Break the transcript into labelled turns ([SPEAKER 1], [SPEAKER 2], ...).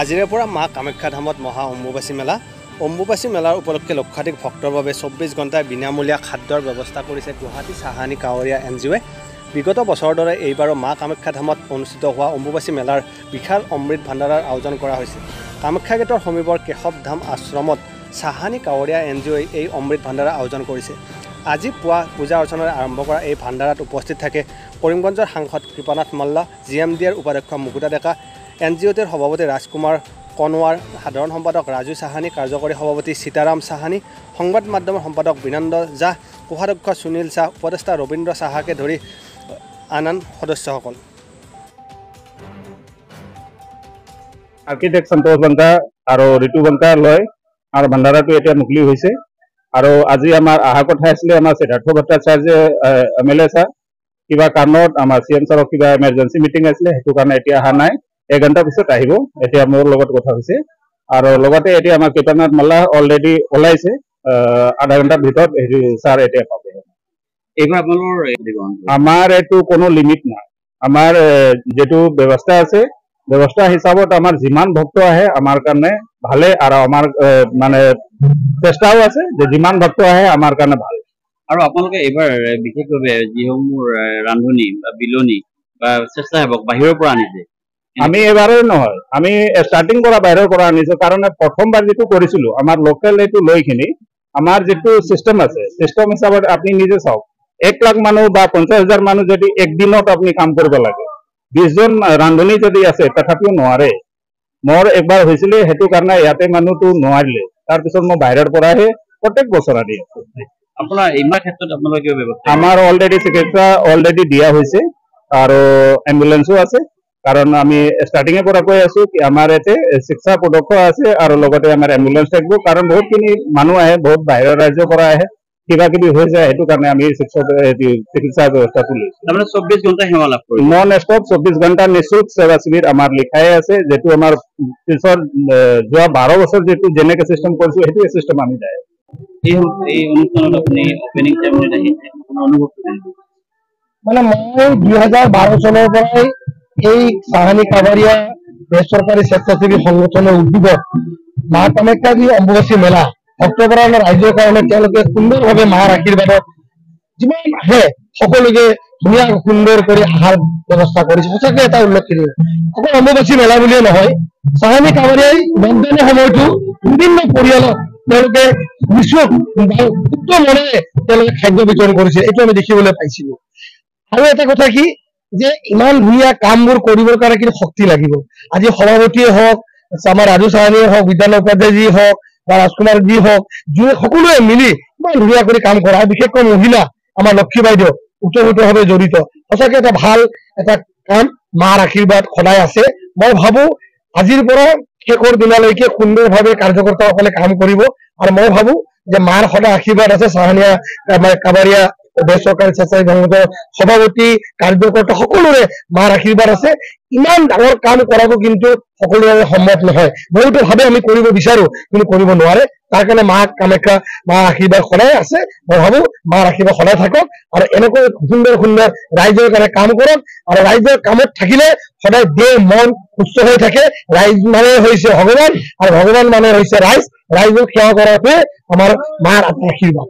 [SPEAKER 1] আজিৰে পৰা মা কামাখ্যা ধামত মহা অম্বুবাচী মেলা। অম্বুবাচী মেলাৰ উপলক্ষে লক্ষাধিক ভক্তৰ বাবে 24 ঘণ্টাৰ বিনামূলীয়া খাদ্যৰ ব্যৱস্থা কৰিছে গুৱাহাটী চাহানী কাৱৰীয়া NGOয়ে। বিগত বছৰৰ দৰে এইবাৰো মা কামাখ্যা ধামত অনুষ্ঠিত হোৱা অম্বুবাচী মেলাৰ বিশাল অমৃত ভাণ্ডাৰৰ আয়োজন কৰা হৈছে। কামাখ্যা গেটৰ সমীপৰ কেশৱ ধাম আশ্ৰমত চাহানী কাৱৰীয়া NGOয়ে এই অমৃত ভাণ্ডাৰৰ আয়োজন কৰিছে। আজি পুৱা পূজা অৰ্চনাৰে আৰম্ভ কৰা এই ভাণ্ডাৰত উপস্থিত থাকে কৰিমগঞ্জৰ সাংসদ কৃপানাথ মাল্লা, GMDAৰ উপাধ্যক্ষ মুকুতা ডেকা, NGOটিৰ সভাপতি ৰাজকুমাৰ কনৱাৰ, সাধাৰণ সম্পাদক ৰাজু চাহানী, কাৰ্যকৰী সভাপতি সীতাৰাম চাহানী, সংবাদ মাধ্যমৰ সম্পাদক বিনন্দ জাহ, কোষাধ্যক্ষ সুনীল শাহ, উপদেষ্টা ৰবীন্দ্ৰ চাহাকে ধৰি আন সদস্যসকল।
[SPEAKER 2] আৰ্কিটেক্ট সন্তোষ বাংকা আৰু ঋতু বাংকা লয় আৰু ভাণ্ডাৰাটো এতিয়া মুকলি হৈছে। আৰু আজি আমাৰ অহা কথা আছিলে, আমাৰ সিদ্ধাৰ্থ ভট্টাচাৰ্য MLA ছাৰ কিবা কাৰণত আমাৰ CM ছাৰক কিবা এমাৰ্জেঞ্চি মিটিং আছিলে, সেইটো কাৰণে এতিয়া অহা নাই। 1 ঘণ্টা পিছত আহিব। এতিয়া মোৰ লগত কথা হৈছে আৰু লগতে এতিয়া আমাৰ কৃপানাথ মাল্লা অলৰেডি ওলাইছে, আধা ঘণ্টাৰ ভিতৰত ছাৰ এতিয়া পাব।
[SPEAKER 3] এইবাৰ আপোনালোকৰ
[SPEAKER 2] আমাৰ এইটো কোনো লিমিট নাই। আমাৰ যেটো ব্যৱস্থা আছে, ব্যৱস্থা হিচাপত আমাৰ যিমান ভক্ত আহে আমাৰ কাৰণে ভালে, আৰু আমাৰ মানে চেষ্টাও আছে যে যিমান ভক্ত আহে আমাৰ কাৰণে ভাল।
[SPEAKER 3] আৰু আপোনালোকে এইবাৰ বিশেষভাৱে যিসমূহ ৰান্ধনি বা বিলনি বা স্বেচ্ছাসেৱক বাহিৰৰ পৰা আনিছে,
[SPEAKER 2] আমি এবাৰে নহয়, আমি ষ্টাৰ্টিং কৰা বাহিৰৰ পৰা আনিছো। কাৰণ প্ৰথমবাৰ যেটো কৰিছিলো আমাৰ লোকেল এইটো লৈখিনি আমাৰ যেটো চিষ্টেম আছে, চিষ্টেম হিচাপত আপুনি নিজে চাওক, 1 লাখ মানুহ বা 50,000 মানুহ যদি একদিনত আপুনি কাম কৰিব লাগে, 20 জন ৰান্ধনি যদি আছে তথাপিও নোৱাৰে। মোৰ একবাৰ হৈছিলে, সেইটো কাৰণে ইয়াতে মানুহটো নোৱাৰিলে, তাৰপিছত মই বাহিৰৰ পৰাহে প্ৰত্যেক বছৰ আনি আছো।
[SPEAKER 3] আপোনাৰ ইমান ক্ষেত্ৰত আপোনালোকে কিবা ব্যৱস্থা?
[SPEAKER 2] আমাৰ অলৰেডি চিকিৎসা অলৰেডি দিয়া হৈছে আৰু এম্বুলেন্সো আছে। কাৰণ আমি ষ্টাৰ্টিঙে পৰা কৈ আছো কি আমাৰ ইয়াতে চিকিৎসা পদক্ষ আছে আৰু লগতে আমাৰ এম্বুলেন্স থাকিব। কাৰণ বহুতখিনি মানুহ আহে, বহুত বাহিৰৰ ৰাজ্যৰ পৰা আহে, কিবা কিবি হৈ যায়, সেইটো কাৰণে আমি চিকিৎসা ব্যৱস্থাটো লৈছো।
[SPEAKER 3] তাৰমানে 24 ঘণ্টা সেৱা লাভ কৰিব,
[SPEAKER 2] নন ষ্টপ 24 ঘণ্টা নিঃশুল্ক সেৱা শিবিৰ আমাৰ লিখাই আছে, যেটো আমাৰ পিছৰ যোৱা 12 বছৰ যেটো যেনেকে চিষ্টেম কৰিছো সেইটো চিষ্টেম আমি যায়।
[SPEAKER 3] এই অনুষ্ঠানত আপুনি ওপেনিং চেৰেমনিত আহিছে, আপোনাৰ অনুভৱটো কেনেকুৱা?
[SPEAKER 4] মানে মই 2012 চনৰ পৰাই এই চাহানী কাৱাৰীয়া বেচৰকাৰী স্বেচ্ছাসেৱী সংগঠনৰ উদ্যোগত মা কামাখ্যা যি অম্বুবাচী মেলা ভক্তপ্ৰাণ ৰাইজৰ কাৰণে তেওঁলোকে সুন্দৰভাৱে মাৰ আশীৰ্বাদত যিমান আহে সকলোকে ধুনীয়া সুন্দৰ কৰি আহাৰ ব্যৱস্থা কৰিছে। সঁচাকৈ এটা উল্লেখনীয়। অকল অম্বুবাচী মেলা বুলিয়ে নহয়, চাহানী কাৱাৰীয়াই লকডাউনৰ সময়তো বিভিন্ন পৰিয়ালক তেওঁলোকে শুদ্ধ মনেৰে তেওঁলোকে খাদ্য বিতৰণ কৰিছে, এইটো আমি দেখিবলৈ পাইছিলো। আৰু এটা কথা কি যে ইমান ধুনীয়া কামবোৰ কৰিবৰ কাৰণে কিন্তু শক্তি লাগিব। আজি সভাপতিয়ে হওক, আমাৰ ৰাজু চাহানীয়ে হওক, বিদ্যানন্দ উপাধ্যায়জী হওক বা ৰাজকুমাৰ যি হওক, সকলোৱে মিলি ইমান ধুনীয়া কৰি কাম কৰা, আৰু বিশেষকৈ মহিলা আমাৰ লক্ষী বাইদেউ ওতঃপ্ৰোতভাৱে জড়িত। সঁচাকৈ এটা ভাল এটা কাম, মাৰ আশীৰ্বাদ সদায় আছে। মই ভাবো আজিৰ পৰা শেষৰ দিনলৈকে সুন্দৰভাৱে কাৰ্যকৰ্তাসকলে কাম কৰিব, আৰু মই ভাবো যে মাৰ সদায় আশীৰ্বাদ আছে। চাহানীয়া কাৱাৰীয়া বেচৰকাৰী স্বেচ্ছাসেৱী সংগঠনৰ সভাপতি, কাৰ্যকৰ্তা সকলোৰে মাৰ আশীৰ্বাদ আছে। ইমান ডাঙৰ কাম কৰাটো কিন্তু সকলোৰে সম্ভৱ নহয়। বহুতো ভাৱে আমি কৰিব বিচাৰো কিন্তু কৰিব নোৱাৰে। তাৰ কাৰণে মা কামাখ্যা, মাৰ আশীৰ্বাদ সদায় আছে। মই ভাবো মাৰ আশীৰ্বাদ সদায় থাকক, আৰু এনেকৈ সুন্দৰ সুন্দৰ ৰাইজৰ কাৰণে কাম কৰক। আৰু ৰাইজৰ কামত থাকিলে সদায় দেহ মন সুস্থ হৈ থাকে। ৰাইজ মানে হৈছে ভগৱান, আৰু ভগৱান মানে হৈছে ৰাইজ। ৰাইজক সেৱা কৰাটোৱে আমাৰ মাৰ আশীৰ্বাদ।